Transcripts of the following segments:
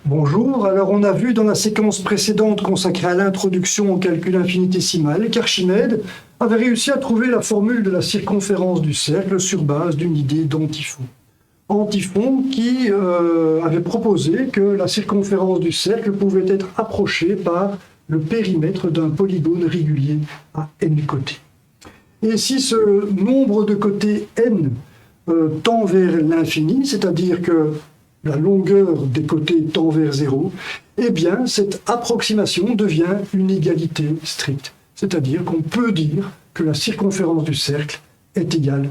Bonjour, alors on a vu dans la séquence précédente consacrée à l'introduction au calcul infinitésimal qu'Archimède avait réussi à trouver la formule de la circonférence du cercle sur base d'une idée d'Antiphon. Antiphon qui avait proposé que la circonférence du cercle pouvait être approchée par le périmètre d'un polygone régulier à n côtés. Et si ce nombre de côtés n tend vers l'infini, c'est-à-dire que la longueur des côtés tend vers 0, eh bien, cette approximation devient une égalité stricte. C'est-à-dire qu'on peut dire que la circonférence du cercle est égale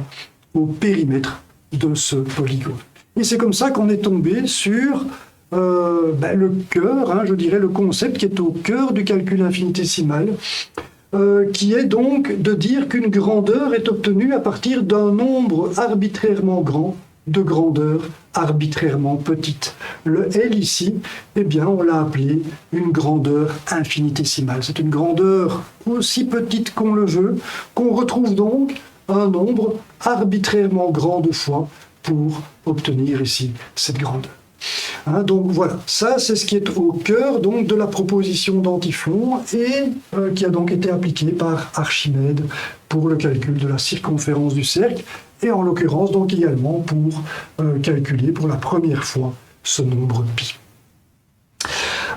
au périmètre de ce polygone. Et c'est comme ça qu'on est tombé sur le cœur, je dirais le concept qui est au cœur du calcul infinitésimal, qui est donc de dire qu'une grandeur est obtenue à partir d'un nombre arbitrairement grand de grandeur arbitrairement petite. Le L ici, eh bien, on l'a appelé une grandeur infinitésimale. C'est une grandeur aussi petite qu'on le veut, qu'on retrouve donc un nombre arbitrairement grand de fois pour obtenir ici cette grandeur. Donc voilà, ça c'est ce qui est au cœur donc, de la proposition d'Antiphon et qui a donc été appliquée par Archimède pour le calcul de la circonférence du cercle et en l'occurrence donc également pour calculer pour la première fois ce nombre pi.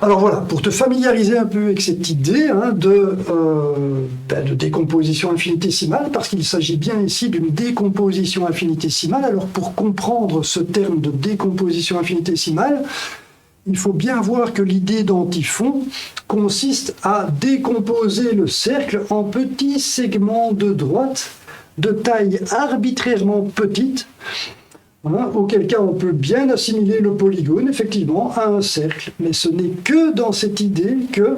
Alors voilà, pour te familiariser un peu avec cette idée de décomposition infinitésimale, parce qu'il s'agit bien ici d'une décomposition infinitésimale, alors pour comprendre ce terme de décomposition infinitésimale, il faut bien voir que l'idée d'Antiphon consiste à décomposer le cercle en petits segments de droite de taille arbitrairement petite, auquel cas on peut bien assimiler le polygone effectivement à un cercle, mais ce n'est que dans cette idée que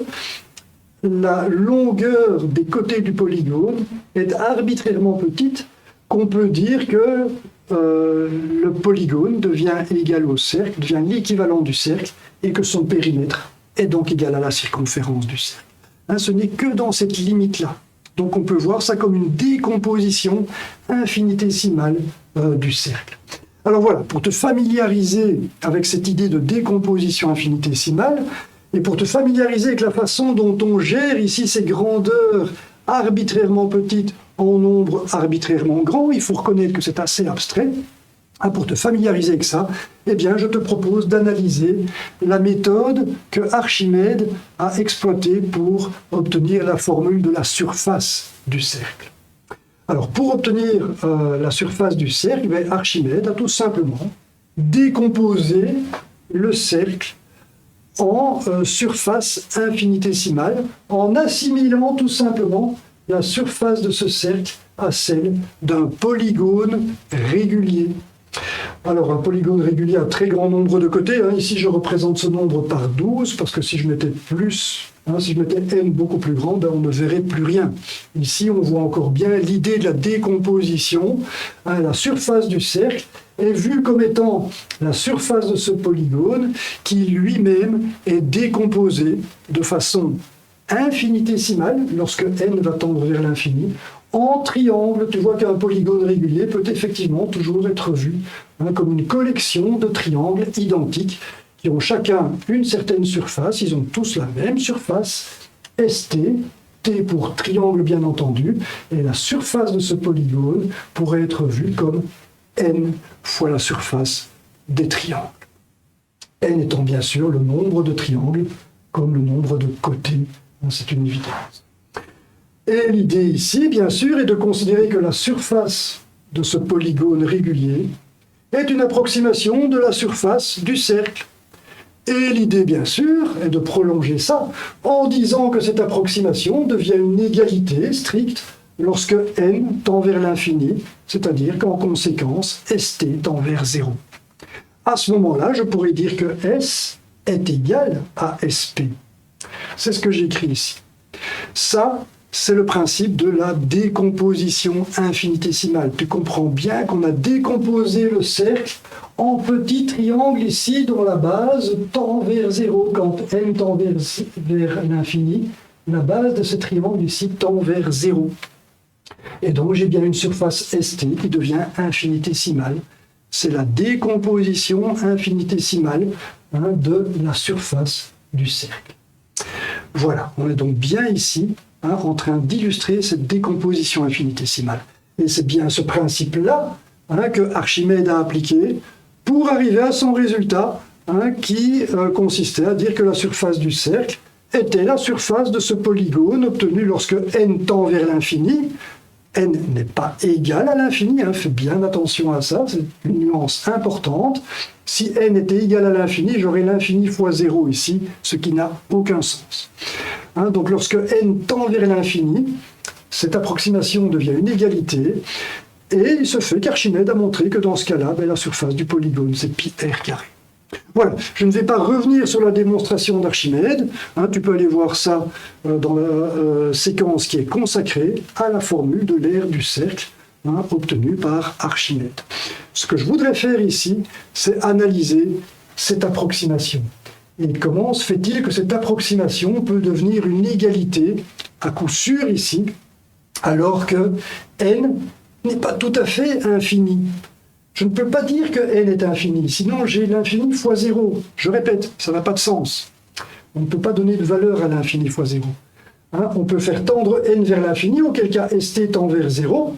la longueur des côtés du polygone est arbitrairement petite qu'on peut dire que le polygone devient égal au cercle, devient l'équivalent du cercle et que son périmètre est donc égal à la circonférence du cercle. Ce n'est que dans cette limite-là. Donc on peut voir ça comme une décomposition infinitésimale du cercle. Alors voilà, pour te familiariser avec cette idée de décomposition infinitésimale, et pour te familiariser avec la façon dont on gère ici ces grandeurs arbitrairement petites en nombres arbitrairement grands, il faut reconnaître que c'est assez abstrait. Pour te familiariser avec ça, eh bien, je te propose d'analyser la méthode que Archimède a exploitée pour obtenir la formule de la surface du cercle. Alors, pour obtenir la surface du cercle, Archimède a tout simplement décomposé le cercle en surface infinitésimale, en assimilant tout simplement la surface de ce cercle à celle d'un polygone régulier. Alors, un polygone régulier a un très grand nombre de côtés. Ici, je représente ce nombre par 12, parce que si je mettais plus, si je mettais n beaucoup plus grand, on ne verrait plus rien. Ici, on voit encore bien l'idée de la décomposition. La surface du cercle est vue comme étant la surface de ce polygone qui lui-même est décomposé de façon infinitésimale, lorsque n va tendre vers l'infini, en triangle. Tu vois qu'un polygone régulier peut effectivement toujours être vu comme une collection de triangles identiques qui ont chacun une certaine surface. Ils ont tous la même surface, ST, T pour triangle bien entendu, et la surface de ce polygone pourrait être vue comme n fois la surface des triangles. N étant bien sûr le nombre de triangles comme le nombre de côtés. C'est une évidence. Et l'idée ici, bien sûr, est de considérer que la surface de ce polygone régulier est une approximation de la surface du cercle. Et l'idée, bien sûr, est de prolonger ça en disant que cette approximation devient une égalité stricte lorsque n tend vers l'infini, c'est-à-dire qu'en conséquence, st tend vers 0. À ce moment-là, je pourrais dire que S est égal à SP. C'est ce que j'écris ici. Ça, c'est le principe de la décomposition infinitésimale. Tu comprends bien qu'on a décomposé le cercle en petits triangles ici, dont la base tend vers 0. Quand n tend vers l'infini, la base de ce triangle ici tend vers 0. Et donc j'ai bien une surface ST qui devient infinitésimale c'est la décomposition infinitésimale de la surface du cercle. Voilà, on est donc bien ici en train d'illustrer cette décomposition infinitésimale. Et c'est bien ce principe-là que Archimède a appliqué pour arriver à son résultat qui consistait à dire que la surface du cercle était la surface de ce polygone obtenu lorsque n tend vers l'infini. N n'est pas égal à l'infini, faites bien attention à ça, c'est une nuance importante. Si n était égal à l'infini, j'aurais l'infini fois 0 ici, ce qui n'a aucun sens. Donc lorsque n tend vers l'infini, cette approximation devient une égalité, et il se fait qu'Archimède a montré que dans ce cas-là, la surface du polygone, c'est pi r carré. Voilà, je ne vais pas revenir sur la démonstration d'Archimède, tu peux aller voir ça dans la séquence qui est consacrée à la formule de l'aire du cercle obtenue par Archimède. Ce que je voudrais faire ici, c'est analyser cette approximation. Et comment se fait-il que cette approximation peut devenir une égalité, à coup sûr ici, alors que n n'est pas tout à fait infini. Je ne peux pas dire que n est infini, sinon j'ai l'infini fois 0. Je répète, ça n'a pas de sens. On ne peut pas donner de valeur à l'infini fois 0. On peut faire tendre n vers l'infini, auquel cas st tend vers 0.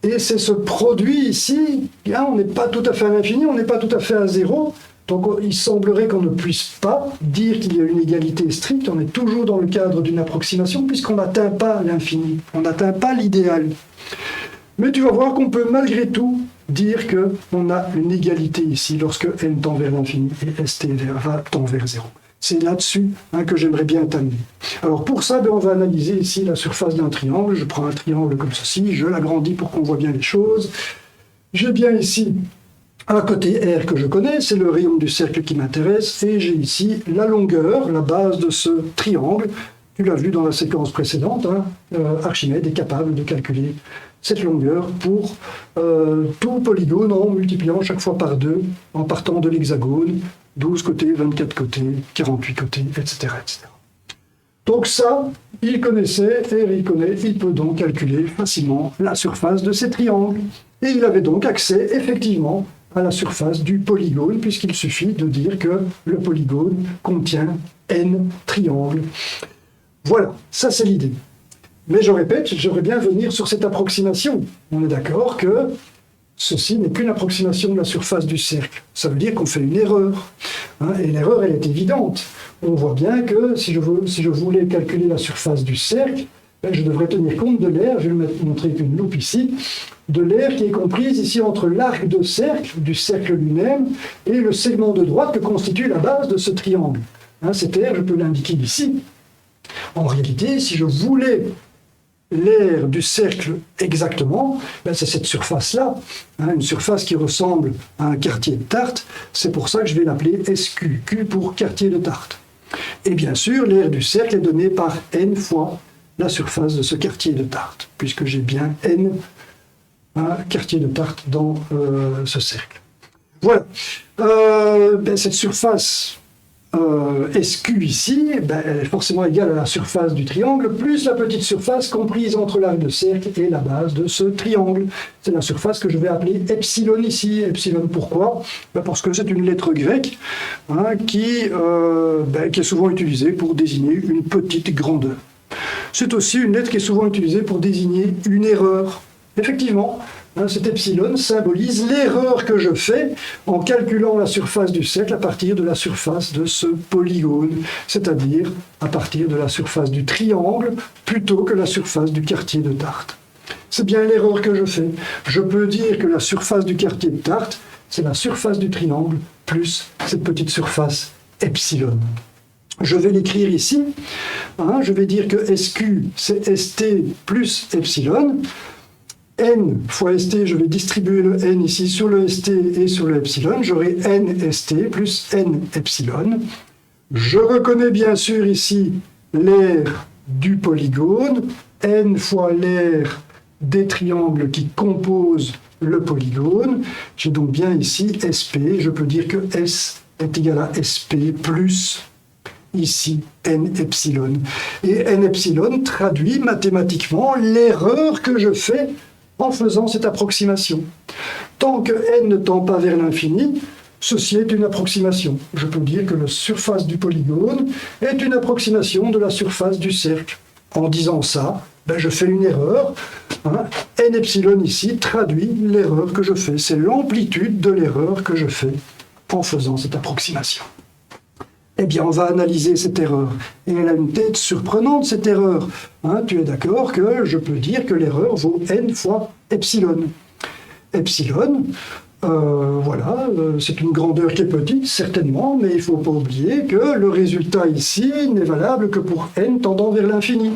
Et c'est ce produit ici, on n'est pas tout à fait à l'infini, on n'est pas tout à fait à 0. Donc il semblerait qu'on ne puisse pas dire qu'il y a une égalité stricte, on est toujours dans le cadre d'une approximation, puisqu'on n'atteint pas l'infini, on n'atteint pas l'idéal. Mais tu vas voir qu'on peut malgré tout dire qu'on a une égalité ici lorsque n tend vers l'infini et st tend vers 0. C'est là-dessus que j'aimerais bien t'amener. Alors pour ça, on va analyser ici la surface d'un triangle. Je prends un triangle comme ceci, je l'agrandis pour qu'on voit bien les choses. J'ai bien ici un côté R que je connais, c'est le rayon du cercle qui m'intéresse, et j'ai ici la longueur, la base de ce triangle. Tu l'as vu dans la séquence précédente, Archimède est capable de calculer cette longueur pour tout polygone en multipliant chaque fois par 2, en partant de l'hexagone, 12 côtés, 24 côtés, 48 côtés, etc., etc. Donc ça, il connaissait, et il connaît, il peut donc calculer facilement la surface de ces triangles. Et il avait donc accès, effectivement, à la surface du polygone, puisqu'il suffit de dire que le polygone contient n triangles. Voilà, ça c'est l'idée. Mais je répète, j'aimerais bien venir sur cette approximation. On est d'accord que ceci n'est qu'une approximation de la surface du cercle. Ça veut dire qu'on fait une erreur. Et l'erreur, elle est évidente. On voit bien que si je voulais calculer la surface du cercle, je devrais tenir compte de l'aire, je vais montrer avec une loupe ici, de l'aire qui est comprise ici entre l'arc de cercle, du cercle lui-même, et le segment de droite que constitue la base de ce triangle. Cette aire, je peux l'indiquer ici. En réalité, si je voulais l'aire du cercle exactement, c'est cette surface-là, une surface qui ressemble à un quartier de tarte. C'est pour ça que je vais l'appeler SQ, Q pour quartier de tarte. Et bien sûr, l'aire du cercle est donnée par n fois la surface de ce quartier de tarte, puisque j'ai bien n quartier de tarte dans ce cercle. Voilà. Cette surface SQ ici, elle est forcément égale à la surface du triangle, plus la petite surface comprise entre l'arc de cercle et la base de ce triangle. C'est la surface que je vais appeler epsilon ici. Epsilon, pourquoi ? Parce que c'est une lettre grecque qui est souvent utilisée pour désigner une petite grandeur. C'est aussi une lettre qui est souvent utilisée pour désigner une erreur. Effectivement, cet epsilon symbolise l'erreur que je fais en calculant la surface du cercle à partir de la surface de ce polygone, c'est-à-dire à partir de la surface du triangle plutôt que la surface du quartier de tarte. C'est bien l'erreur que je fais. Je peux dire que la surface du quartier de tarte, c'est la surface du triangle plus cette petite surface epsilon. Je vais l'écrire ici. Je vais dire que SQ, c'est ST plus epsilon. N fois ST, je vais distribuer le N ici sur le ST et sur le epsilon. J'aurai N ST plus N epsilon. Je reconnais bien sûr ici l'aire du polygone, N fois l'aire des triangles qui composent le polygone. J'ai donc bien ici SP. Je peux dire que S est égal à SP plus ici N epsilon. Et N epsilon traduit mathématiquement l'erreur que je fais en faisant cette approximation. Tant que n ne tend pas vers l'infini, ceci est une approximation. Je peux dire que la surface du polygone est une approximation de la surface du cercle. En disant ça, je fais une erreur. N epsilon ici traduit l'erreur que je fais. C'est l'amplitude de l'erreur que je fais en faisant cette approximation. Eh bien, on va analyser cette erreur. Et elle a une tête surprenante, cette erreur. Tu es d'accord que je peux dire que l'erreur vaut n fois epsilon. Epsilon, c'est une grandeur qui est petite, certainement, mais il ne faut pas oublier que le résultat ici n'est valable que pour n tendant vers l'infini.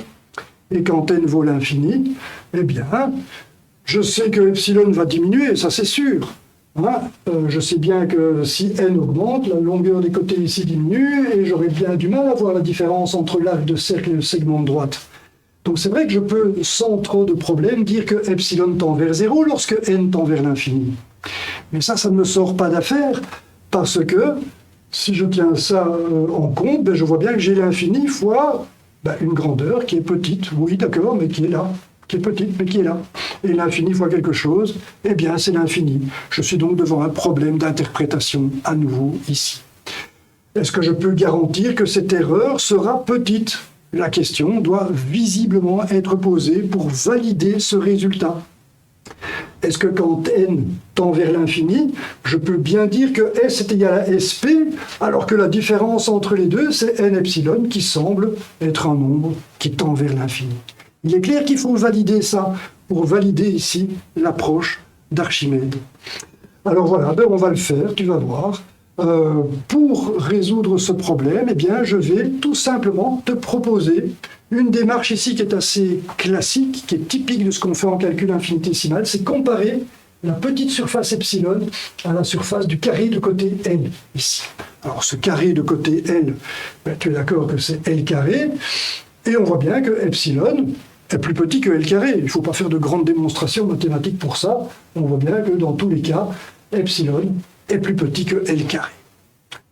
Et quand n vaut l'infini, eh bien, je sais que epsilon va diminuer, ça c'est sûr. Je sais bien que si n augmente, la longueur des côtés ici diminue, et j'aurai bien du mal à voir la différence entre l'arc de cercle et le segment de droite. Donc c'est vrai que je peux, sans trop de problème, dire que epsilon tend vers 0 lorsque n tend vers l'infini. Mais ça ne me sort pas d'affaire, parce que si je tiens ça en compte, je vois bien que j'ai l'infini fois une grandeur qui est petite, oui d'accord, mais qui est là, qui est petite, mais qui est là. Et l'infini fois quelque chose, eh bien c'est l'infini. Je suis donc devant un problème d'interprétation à nouveau ici. Est-ce que je peux garantir que cette erreur sera petite ? La question doit visiblement être posée pour valider ce résultat. Est-ce que quand n tend vers l'infini, je peux bien dire que S est égal à SP, alors que la différence entre les deux, c'est n epsilon qui semble être un nombre qui tend vers l'infini. Il est clair qu'il faut valider ça pour valider ici l'approche d'Archimède. Alors voilà, on va le faire, tu vas voir. Pour résoudre ce problème, je vais tout simplement te proposer une démarche ici qui est assez classique, qui est typique de ce qu'on fait en calcul infinitésimal, c'est comparer la petite surface epsilon à la surface du carré de côté L, ici. Alors ce carré de côté L, tu es d'accord que c'est L carré, et on voit bien que epsilon est plus petit que L carré. Il ne faut pas faire de grandes démonstrations mathématiques pour ça. On voit bien que dans tous les cas, epsilon est plus petit que L carré.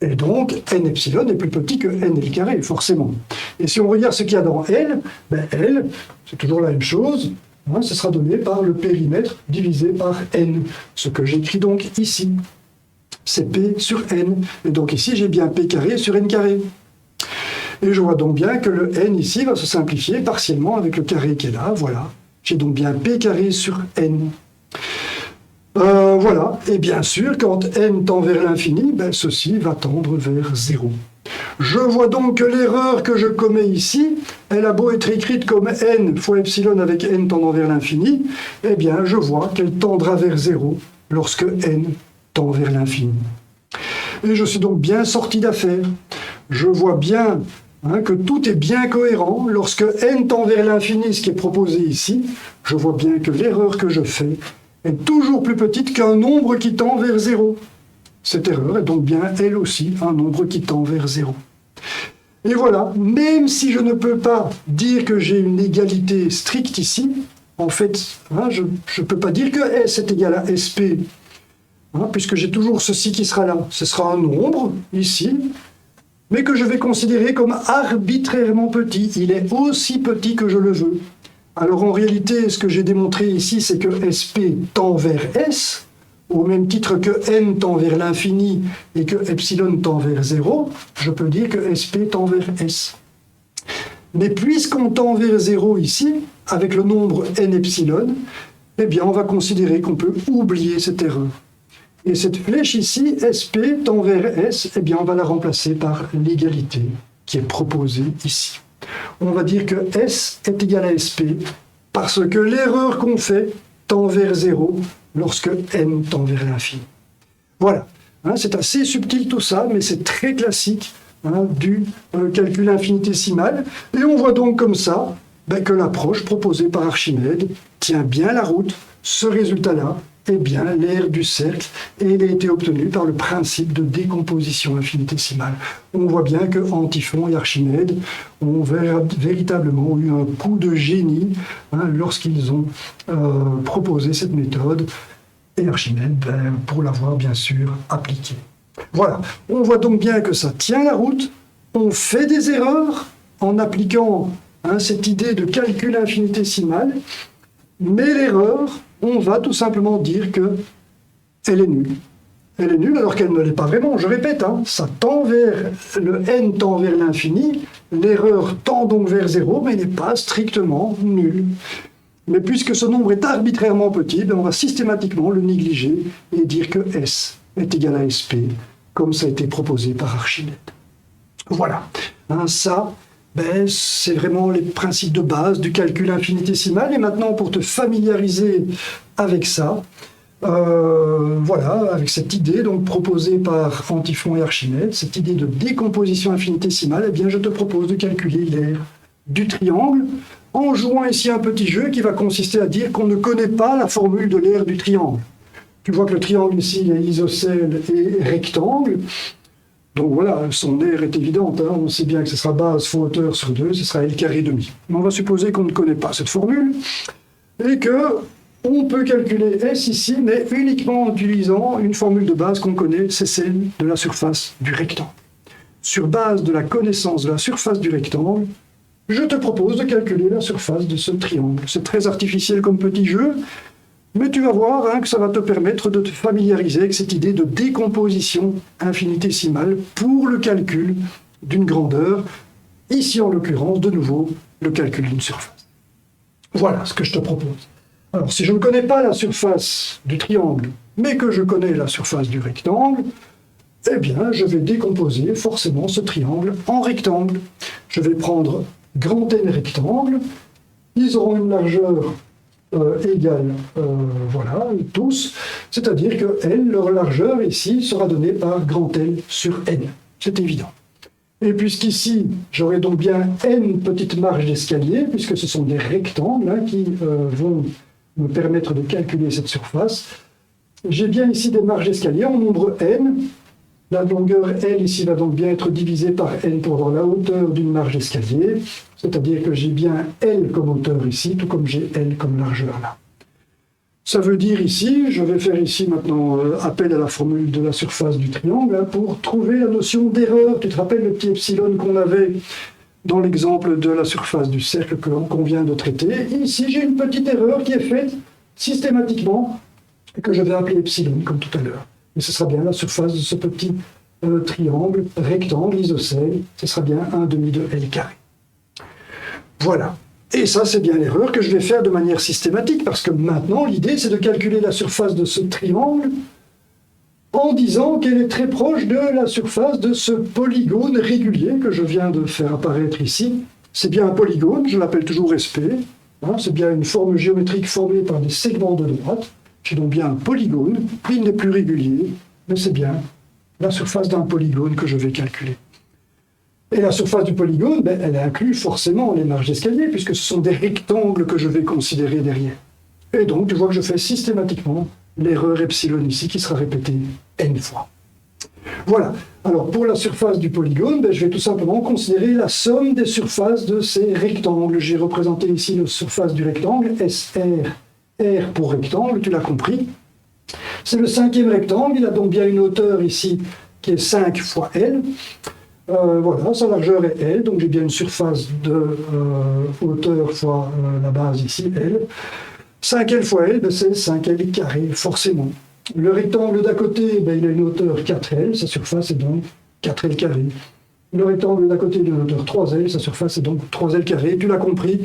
Et donc, n epsilon est plus petit que n L carré, forcément. Et si on regarde ce qu'il y a dans L, L, c'est toujours la même chose, ce sera donné par le périmètre divisé par n, ce que j'écris donc ici. C'est P sur n, et donc ici j'ai bien P carré sur n carré. Et je vois donc bien que le n ici va se simplifier partiellement avec le carré qui est là, voilà. J'ai donc bien P carré sur n. Voilà, et bien sûr, quand n tend vers l'infini, ceci va tendre vers 0. Je vois donc que l'erreur que je commets ici, elle a beau être écrite comme n fois epsilon avec n tendant vers l'infini, je vois qu'elle tendra vers 0 lorsque n tend vers l'infini. Et je suis donc bien sorti d'affaire. Je vois bien que tout est bien cohérent. Lorsque n tend vers l'infini, ce qui est proposé ici, je vois bien que l'erreur que je fais est toujours plus petite qu'un nombre qui tend vers 0. Cette erreur est donc bien, elle aussi, un nombre qui tend vers 0. Et voilà, même si je ne peux pas dire que j'ai une égalité stricte ici, en fait, je ne peux pas dire que S est égal à SP, puisque j'ai toujours ceci qui sera là. Ce sera un nombre, ici, mais que je vais considérer comme arbitrairement petit. Il est aussi petit que je le veux. Alors en réalité, ce que j'ai démontré ici, c'est que SP tend vers S, au même titre que n tend vers l'infini et que epsilon tend vers 0, je peux dire que SP tend vers S. Mais puisqu'on tend vers 0 ici, avec le nombre n epsilon, on va considérer qu'on peut oublier cette erreur. Et cette flèche ici, SP tend vers S, on va la remplacer par l'égalité qui est proposée ici. On va dire que S est égal à SP parce que l'erreur qu'on fait tend vers 0 lorsque n tend vers l'infini. Voilà, c'est assez subtil tout ça, mais c'est très classique du calcul infinitésimal. Et on voit donc comme ça que l'approche proposée par Archimède tient bien la route. Ce résultat-là est bien l'aire du cercle et il a été obtenu par le principe de décomposition infinitésimale. On voit bien que Antiphon et Archimède ont véritablement eu un coup de génie lorsqu'ils ont proposé cette méthode et Archimède pour l'avoir bien sûr appliquée. Voilà, on voit donc bien que ça tient la route, on fait des erreurs en appliquant cette idée de calcul infinitésimal, mais l'erreur, on va tout simplement dire qu'elle est nulle. Elle est nulle alors qu'elle ne l'est pas vraiment. Je répète, ça tend vers, le n tend vers l'infini, l'erreur tend donc vers 0, mais n'est pas strictement nulle. Mais puisque ce nombre est arbitrairement petit, on va systématiquement le négliger et dire que S est égal à SP, comme ça a été proposé par Archimède. Voilà, ça, c'est vraiment les principes de base du calcul infinitésimal. Et maintenant, pour te familiariser avec ça, voilà, avec cette idée donc proposée par Antiphon et Archimède, cette idée de décomposition infinitésimale, eh bien, je te propose de calculer l'aire du triangle en jouant ici un petit jeu qui va consister à dire qu'on ne connaît pas la formule de l'aire du triangle. Tu vois que le triangle ici il est isocèle et rectangle. Donc voilà, son aire est évidente. On sait bien que ce sera base fois hauteur sur 2, ce sera L carré demi. Mais on va supposer qu'on ne connaît pas cette formule et que on peut calculer S ici, mais uniquement en utilisant une formule de base qu'on connaît, c'est celle de la surface du rectangle. Sur base de la connaissance de la surface du rectangle, je te propose de calculer la surface de ce triangle. C'est très artificiel comme petit jeu, mais tu vas voir que ça va te permettre de te familiariser avec cette idée de décomposition infinitésimale pour le calcul d'une grandeur, ici en l'occurrence, de nouveau, le calcul d'une surface. Voilà ce que je te propose. Alors, si je ne connais pas la surface du triangle, mais que je connais la surface du rectangle, eh bien, je vais décomposer forcément ce triangle en rectangle. Je vais prendre grand N rectangle, ils auront une largeur égale, voilà, tous, c'est-à-dire que L, leur largeur ici, sera donnée par grand L sur N. C'est évident. Et puisqu'ici, j'aurai donc bien N petites marges d'escalier, puisque ce sont des rectangles qui vont me permettre de calculer cette surface, j'ai bien ici des marges d'escalier en nombre N. La longueur L ici va donc bien être divisée par N pour avoir la hauteur d'une marge d'escalier, c'est-à-dire que j'ai bien L comme hauteur ici, tout comme j'ai L comme largeur là. Ça veut dire ici, je vais faire ici maintenant appel à la formule de la surface du triangle pour trouver la notion d'erreur. Tu te rappelles le petit epsilon qu'on avait dans l'exemple de la surface du cercle qu'on vient de traiter. Ici, j'ai une petite erreur qui est faite systématiquement et que je vais appeler epsilon comme tout à l'heure. Et ce sera bien la surface de ce petit triangle rectangle isocèle. Ce sera bien 1/2 de L carré. Voilà. Et ça, c'est bien l'erreur que je vais faire de manière systématique, parce que maintenant, l'idée, c'est de calculer la surface de ce triangle en disant qu'elle est très proche de la surface de ce polygone régulier que je viens de faire apparaître ici. C'est bien un polygone, je l'appelle toujours SP. C'est bien une forme géométrique formée par des segments de droite. J'ai donc bien un polygone, il n'est plus régulier, mais c'est bien la surface d'un polygone que je vais calculer. Et la surface du polygone, elle inclut forcément les marges d'escalier, puisque ce sont des rectangles que je vais considérer derrière. Et donc, tu vois que je fais systématiquement l'erreur epsilon ici, qui sera répétée n fois. Voilà. Alors, pour la surface du polygone, je vais tout simplement considérer la somme des surfaces de ces rectangles. J'ai représenté ici la surface du rectangle, SR, R pour rectangle, tu l'as compris. C'est le 5e rectangle, il a donc bien une hauteur ici qui est 5 fois L. Voilà, sa largeur est L, donc j'ai bien une surface de hauteur fois la base ici, L. 5L fois L, c'est 5L carré, forcément. Le rectangle d'à côté, il a une hauteur 4L, sa surface est donc 4L carré. Le rectangle d'à côté, il a une hauteur 3L, sa surface est donc 3L carré. Tu l'as compris,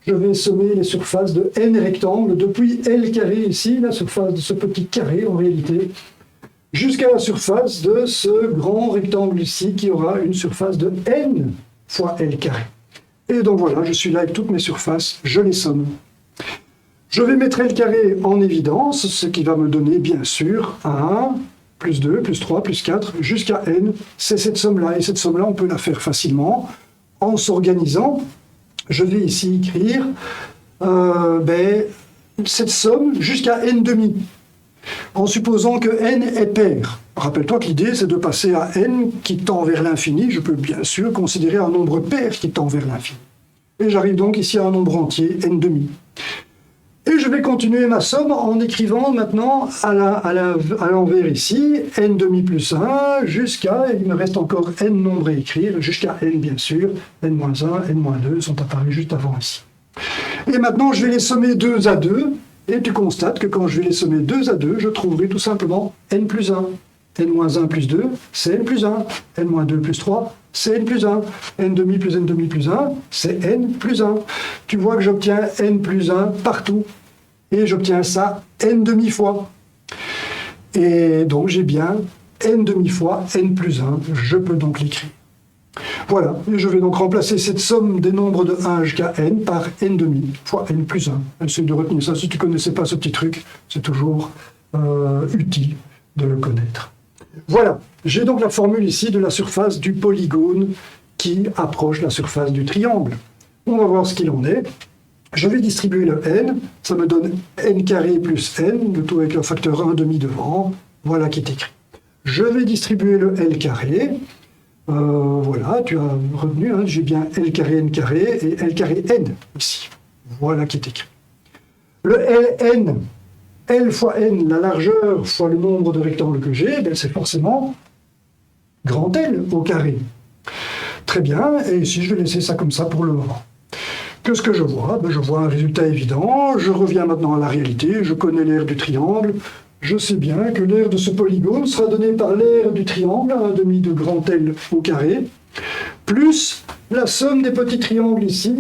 je vais sommer les surfaces de N rectangles, depuis L carré ici, la surface de ce petit carré en réalité, jusqu'à la surface de ce grand rectangle ici, qui aura une surface de N fois L carré. Et donc voilà, je suis là avec toutes mes surfaces, je les somme. Je vais mettre L carré en évidence, ce qui va me donner bien sûr 1, plus 2, plus 3, plus 4, jusqu'à N. C'est cette somme-là, et cette somme-là, on peut la faire facilement en s'organisant. Je vais ici écrire cette somme jusqu'à N demi, en supposant que N est pair. Rappelle-toi que l'idée, c'est de passer à N qui tend vers l'infini. Je peux bien sûr considérer un nombre pair qui tend vers l'infini. Et j'arrive donc ici à un nombre entier, N demi. Et je vais continuer ma somme en écrivant maintenant à l'envers ici, n demi plus 1, jusqu'à, il me reste encore n nombres à écrire, jusqu'à n bien sûr, n-1, n-2 sont apparus juste avant ici. Et maintenant je vais les sommer 2 à 2, Et tu constates que quand je vais les sommer 2 à 2, je trouverai tout simplement n plus 1. n-1 plus 2, c'est n plus 1. n-2 plus 3, c'est n plus 1. n demi plus 1, c'est n plus 1. Tu vois que j'obtiens n plus 1 partout. Et j'obtiens ça n demi-fois. Et donc j'ai bien n demi-fois n plus 1. Je peux donc l'écrire. Voilà, et je vais donc remplacer cette somme des nombres de 1 jusqu'à n par n demi fois n plus 1. Essaye de retenir ça. Si tu ne connaissais pas ce petit truc, c'est toujours utile de le connaître. Voilà, j'ai donc la formule ici de la surface du polygone qui approche la surface du triangle. On va voir ce qu'il en est. Je vais distribuer le n, ça me donne n carré plus n, le tout avec un facteur 1 demi devant, voilà qui est écrit. Je vais distribuer le l carré, voilà, tu as retenu, hein, j'ai bien l carré et l carré n ici, voilà qui est écrit. Le ln, l fois n, la largeur fois le nombre de rectangles que j'ai, ben c'est forcément grand L au carré. Très bien, et ici je vais laisser ça comme ça pour le moment. Qu'est-ce que je vois? Ben, je vois un résultat évident. Je reviens maintenant à la réalité. Je connais l'aire du triangle. Je sais bien que l'aire de ce polygone sera donnée par l'aire du triangle, 1 demi de grand L au carré, plus la somme des petits triangles ici,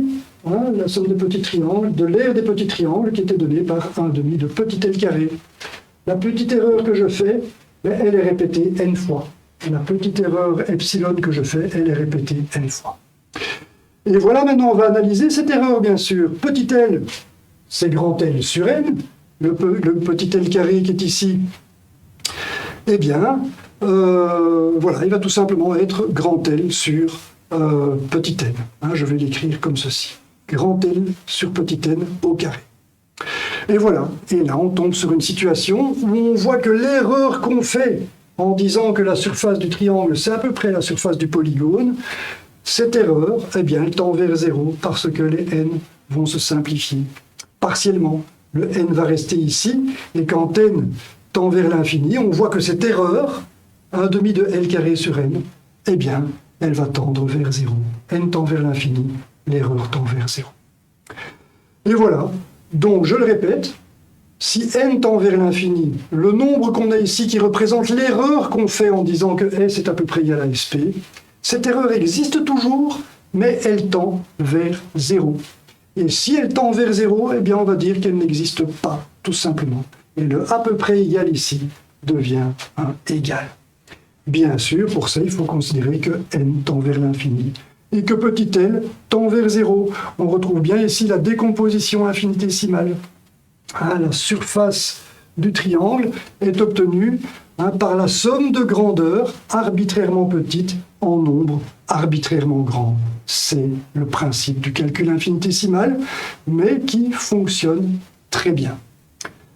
hein, la somme des petits triangles, de l'aire des petits triangles qui était donnée par 1 demi de petit L carré. La petite erreur que je fais, ben, elle est répétée n fois. La petite erreur epsilon que je fais, elle est répétée n fois. Et voilà, maintenant on va analyser cette erreur, bien sûr. Petit l, c'est grand L sur n. Le petit l carré qui est ici, eh bien, voilà, il va tout simplement être grand L sur petit n. Hein, je vais l'écrire comme ceci. Grand L sur petit n au carré. Et voilà, et là on tombe sur une situation où on voit que l'erreur qu'on fait en disant que la surface du triangle, c'est à peu près la surface du polygone, cette erreur, eh bien, elle tend vers 0 parce que les n vont se simplifier partiellement. Le n va rester ici, et quand n tend vers l'infini, on voit que cette erreur, 1 demi de L carré sur n, eh bien, elle va tendre vers 0. n tend vers l'infini, l'erreur tend vers 0. Et voilà, donc je le répète, si n tend vers l'infini, le nombre qu'on a ici qui représente l'erreur qu'on fait en disant que S est à peu près égal à SP, cette erreur existe toujours, mais elle tend vers 0. Et si elle tend vers 0, eh bien on va dire qu'elle n'existe pas, tout simplement. Et le à peu près égal ici devient un égal. Bien sûr, pour ça, il faut considérer que n tend vers l'infini et que petit l tend vers 0. On retrouve bien ici la décomposition infinitésimale. La surface du triangle est obtenue par la somme de grandeurs arbitrairement petites en nombre arbitrairement grand. C'est le principe du calcul infinitésimal, mais qui fonctionne très bien.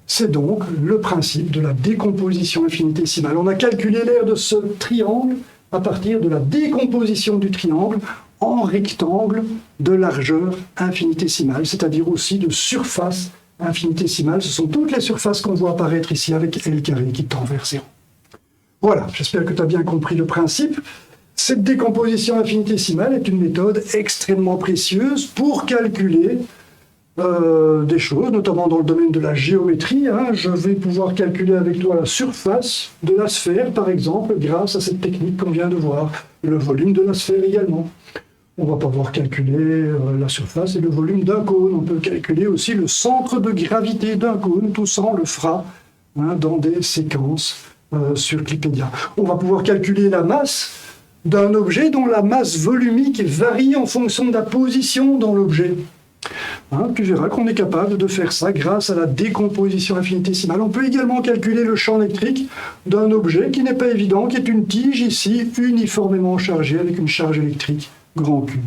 C'est donc le principe de la décomposition infinitésimale. On a calculé l'aire de ce triangle à partir de la décomposition du triangle en rectangle de largeur infinitésimale, c'est-à-dire aussi de surface infinitésimale. Ce sont toutes les surfaces qu'on voit apparaître ici avec L carré qui tend vers 0. Voilà, j'espère que tu as bien compris le principe. Cette décomposition infinitésimale est une méthode extrêmement précieuse pour calculer des choses, notamment dans le domaine de la géométrie. Je vais pouvoir calculer avec toi la surface de la sphère, par exemple, grâce à cette technique qu'on vient de voir. Le volume de la sphère également. On va pouvoir calculer la surface et le volume d'un cône. On peut calculer aussi le centre de gravité d'un cône. Tout ça, on le fera dans des séquences sur Clipedia. On va pouvoir calculer la masse d'un objet dont la masse volumique varie en fonction de la position dans l'objet. Tu verras qu'on est capable de faire ça grâce à la décomposition infinitésimale. On peut également calculer le champ électrique d'un objet qui n'est pas évident, qui est une tige ici, uniformément chargée avec une charge électrique grand Q.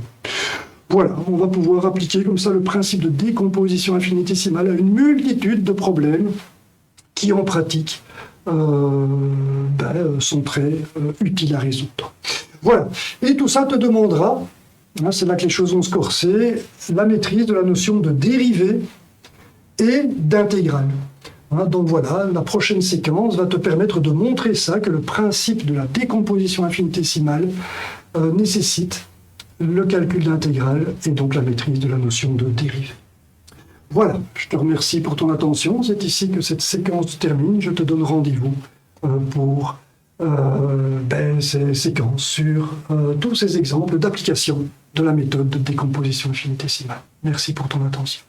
Voilà, on va pouvoir appliquer comme ça le principe de décomposition infinitésimale à une multitude de problèmes qui, en pratique, sont très utiles à résoudre. Voilà, et tout ça te demandera, c'est là que les choses vont se corser, la maîtrise de la notion de dérivée et d'intégrale. Donc voilà, la prochaine séquence va te permettre de montrer ça, que le principe de la décomposition infinitésimale nécessite le calcul d'intégrale et donc la maîtrise de la notion de dérivée. Voilà, je te remercie pour ton attention. C'est ici que cette séquence se termine. Je te donne rendez-vous pour ces séquences sur tous ces exemples d'application de la méthode de décomposition infinitésimale. Merci pour ton attention.